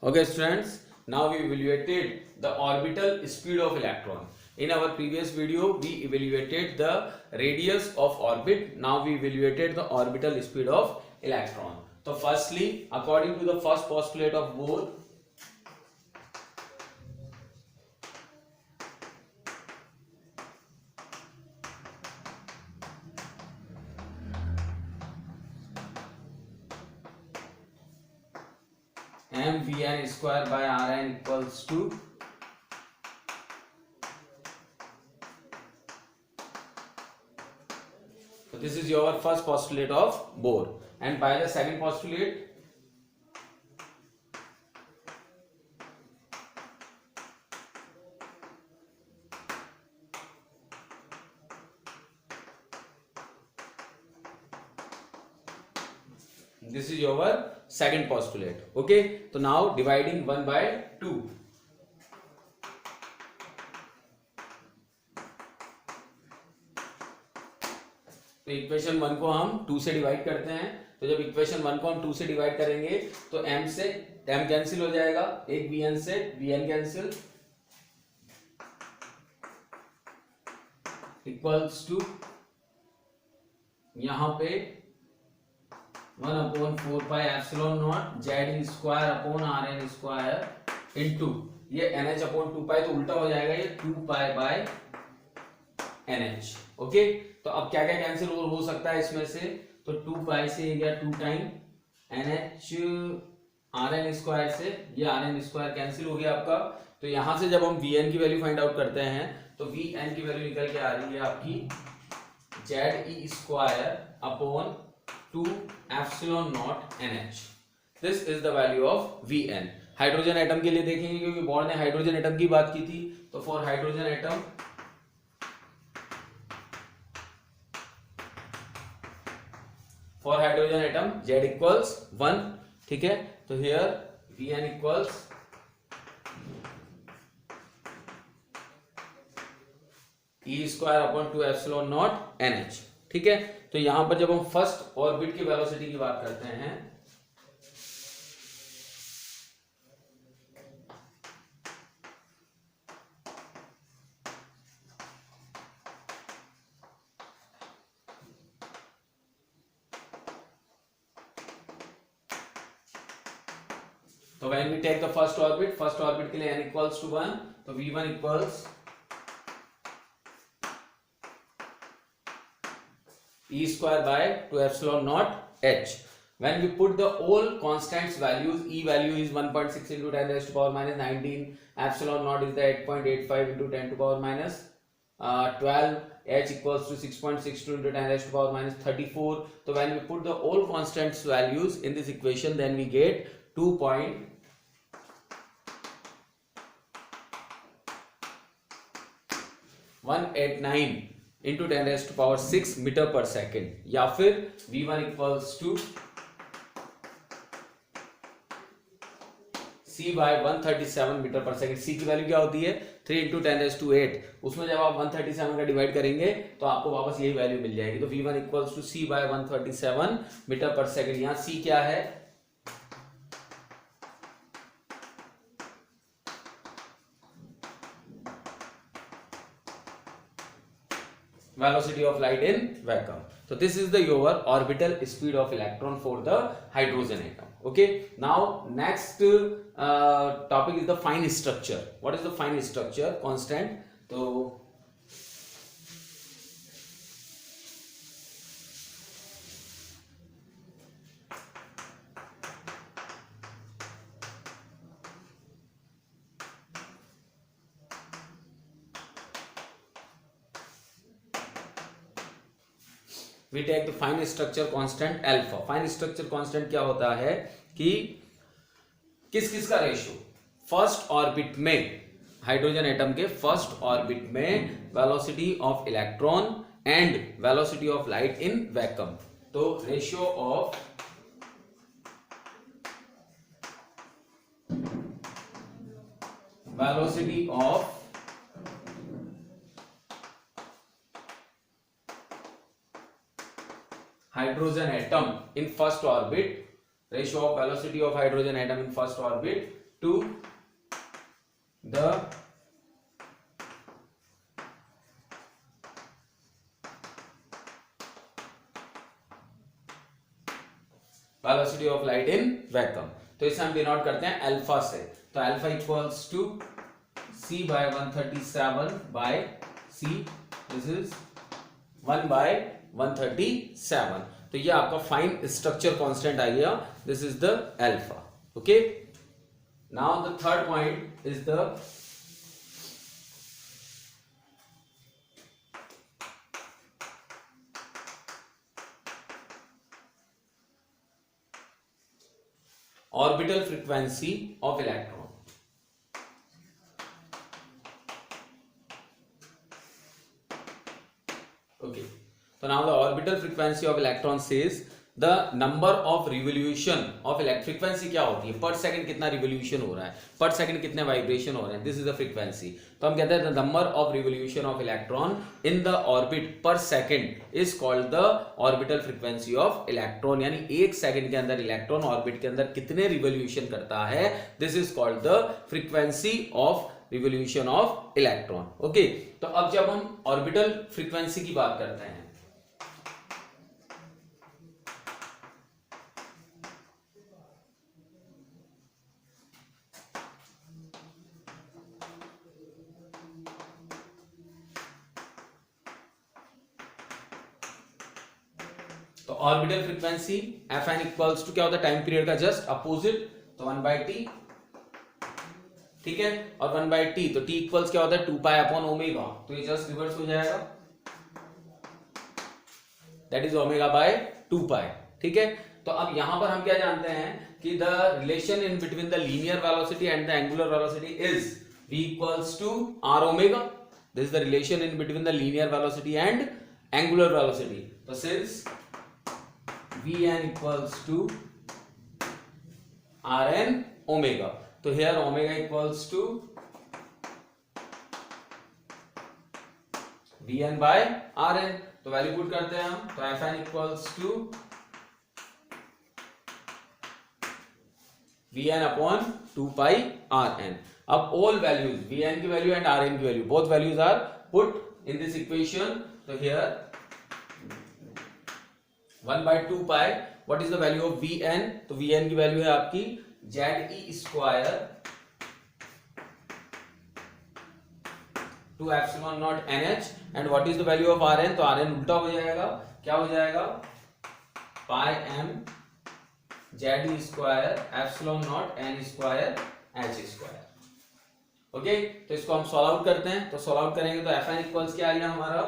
Okay, students, now we evaluated the orbital speed of electron. In our previous video, we evaluated the radius of orbit. Now we evaluated the orbital speed of electron. So firstly, according to the first postulate of Bohr, mvn square by rn equals to so this is your first postulate of Bohr, and by the second postulate this is your second postulate. Okay, so now dividing 1 by 2. तो equation 1 को हम 2 से divide करते हैं. तो जब equation 1 को हम 2 से डिवाइड करेंगे तो m से m कैंसिल हो जाएगा, एक vn से vn कैंसिल, इक्वल्स टू यहां पे 1/4 pi epsilon not Z square upon R N square into ये NH अपॉन 2 पाई, तो उल्टा हो जाएगा ये 2 पाई बाय NH. ओके, तो अब क्या क्या कैंसिल हो सकता है इसमें से, तो 2 पाई से ये गया 2 time NH R N square से ये आर एन स्क्वायर कैंसिल हो गया आपका. तो यहां से जब हम Vn की वैल्यू फाइंड आउट करते हैं तो Vn की वैल्यू निकल के आ रही है आपकी Z square upon 2 epsilon not NH. This is the value of Vn. Hydrogen atom के लिए देखेंगे क्योंकि बोर्ड ने हाइड्रोजन एटम की बात की थी. तो for hydrogen atom Z equals 1. ठीक है, तो here Vn equals E square upon 2 epsilon not NH. ठीक है, तो यहां पर जब हम फर्स्ट ऑर्बिट की वेलोसिटी की बात करते हैं तो when we take the first orbit के लिए n equals to 1, तो v1 equals E square by 2 epsilon naught H. When we put the all constants values, E value is 1.6 into 10 raised to power minus 19, epsilon naught is the 8.85 into 10 to power minus 12, H equals to 6.62 into 10 raised to power minus 34. So when we put the all constants values in this equation, then we get 2.189 into 10 raised to power 6 metre पर second, या फिर v1 equals to c by 137 metre पर second. c की value क्या होती है 3 into 10 raised to 8. उसमें जब आप 137 का डिवाइड करेंगे तो आपको वापस यही वैल्यू मिल जाएगी. तो v1 equals to c by 137 metre पर सेकेंड. यहाँ c क्या है, velocity of light in vacuum. So this is the your orbital speed of electron for the hydrogen atom. Okay, now next topic is the fine structure. What is the fine structure constant? So we take the fine structure constant alpha. fine structure constant क्या होता है कि किस किस का ratio, first orbit में hydrogen atom के first orbit में velocity of electron and velocity of light in vacuum. तो ratio of velocity of hydrogen atom in first orbit, ratio of velocity of hydrogen atom in first orbit to the velocity of light in vacuum. तो इसे हम denote करते हैं alpha से। तो alpha equals to c by 137 by c, this is 1 by 137। तो ये आपका फाइन स्ट्रक्चर कांस्टेंट आ गया, this is the alpha. Okay, now the third point is the orbital frequency of electron। okay, so now the orbital frequency of electron says the number of revolution of frequency क्या होती है, पर second कितना revolution हो रहा है, पर second कितने वाइब्रेशन हो रहे हैं, दिस इज द फ्रीक्वेंसी। तो हम कहते हैं the number of revolution of electron in the orbit per second is called the orbital frequency of electron. यानी एक सेकंड के अंदर इलेक्ट्रॉन ऑर्बिट के अंदर कितने रिवोल्यूशन करता है, this is called the frequency of revolution of electron. Okay, तो अब जब हम ऑर्बिटल फ्रीक्वेंसी की बात करते हैं, तो orbital frequency Fn equals to क्या होता है, टाइम पीरियड का जस्ट अपोजिट, तो 1/t, ठीक है, और 1/t, तो t इक्वल्स क्या होता है 2 पाई अपॉन ओमेगा, तो ये जस्ट रिवर्स हो जाएगा, दैट इज ओमेगा बाय 2 पाई। ठीक है, तो अब यहां पर हम क्या जानते हैं कि the relation in between the linear velocity and the angular velocity is v equals to r omega. This is the relation in between the linear velocity and angular velocity. तो since Vn equals to Rn omega, तो here omega equals to Vn by Rn, तो value put करते हैं हम, तो Fn equals to Vn upon 2 pi Rn। अब all values, Vn की value and Rn की value, both values are put in this equation। तो here 1/2 pi, what is the value of Vn, तो Vn की वैल्यू है आपकी Ze square to epsilon not NH, and what is the value of Rn, तो Rn उल्टा हो जाएगा, क्या हो जाएगा, pi m Ze square epsilon not n square H square. Okay, तो इसको हम सॉल्व आउट करते हैं, तो सॉल्व आउट करेंगे तो Fn इक्वल्स क्या आ गया हमारा,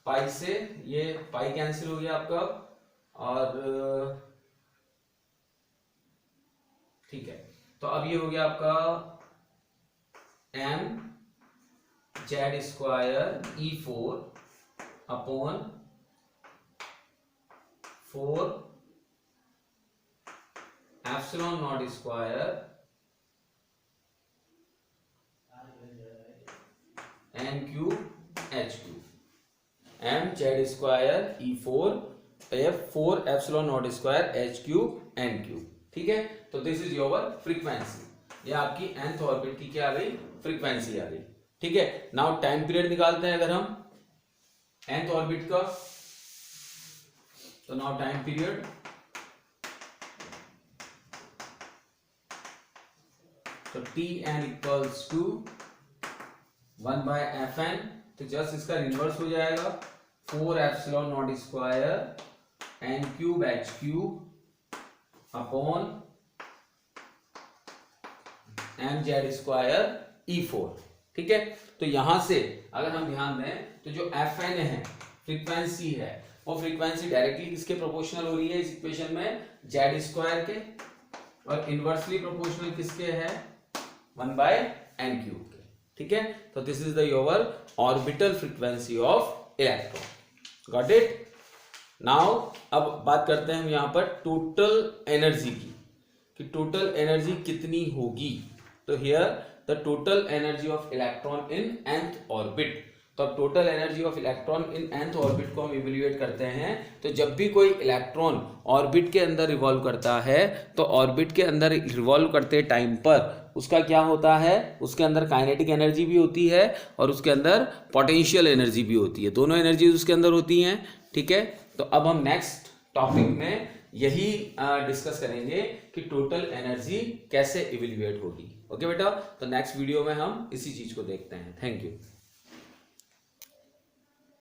पाई से ये पाई कैंसिल हो गया आपका, और ठीक है, तो अब ये हो गया आपका m Z square E4 upon 4 epsilon not square n cube h cube, m Z square E4 4 epsilon not square h cube n cube. ठीक है, तो दिस इज योर फ्रीक्वेंसी, ये आपकी nth ऑर्बिट की क्या आ गई, फ्रीक्वेंसी आ गई। ठीक है, नाउ टाइम पीरियड निकालते हैं अगर हम nth ऑर्बिट का, तो नाउ टाइम पीरियड, तो Tn इक्वल्स टू 1/Fn, तो जस्ट इसका इनवर्स हो जाएगा 4 epsilon not square n cube h cube upon m Z square E4। ठीक है, तो यहां से अगर हम ध्यान दें तो जो Fn है फ्रीक्वेंसी है, वो फ्रीक्वेंसी डायरेक्टली किसके प्रोपोर्शनल हो रही है इस इक्वेशन में, जेड स्क्वायर के, और इनवर्सली प्रोपोर्शनल किसके है, 1/n क्यूब के। ठीक है, तो this is the your orbital frequency of electron, got it. Now अब बात करते हैं हम यहां पर टोटल एनर्जी की, कि टोटल एनर्जी कितनी होगी। तो here the total energy of electron in nth orbit, तो अब total energy of electron in nth orbit को हम इवेल्युएट करते हैं। तो जब भी कोई इलेक्ट्रॉन ऑर्बिट के अंदर रिवॉल्व करता है तो ऑर्बिट के अंदर रिवॉल्व करते टाइम पर उसका क्या होता है, उसके अंदर काइनेटिक एनर्जी भी होती है और उसके अंदर पोटेंशियल एनर्जी भी होती है, दोनों एनर्जीज उसके अंदर होती हैं। ठीक है, तो अब हम नेक्स्ट टॉपिक में यही डिस्कस करेंगे कि टोटल एनर्जी कैसे इवेल्युएट होगी। ओके बेटा, तो नेक्स्ट वीडियो में हम इसी चीज को देखते हैं। Thank you.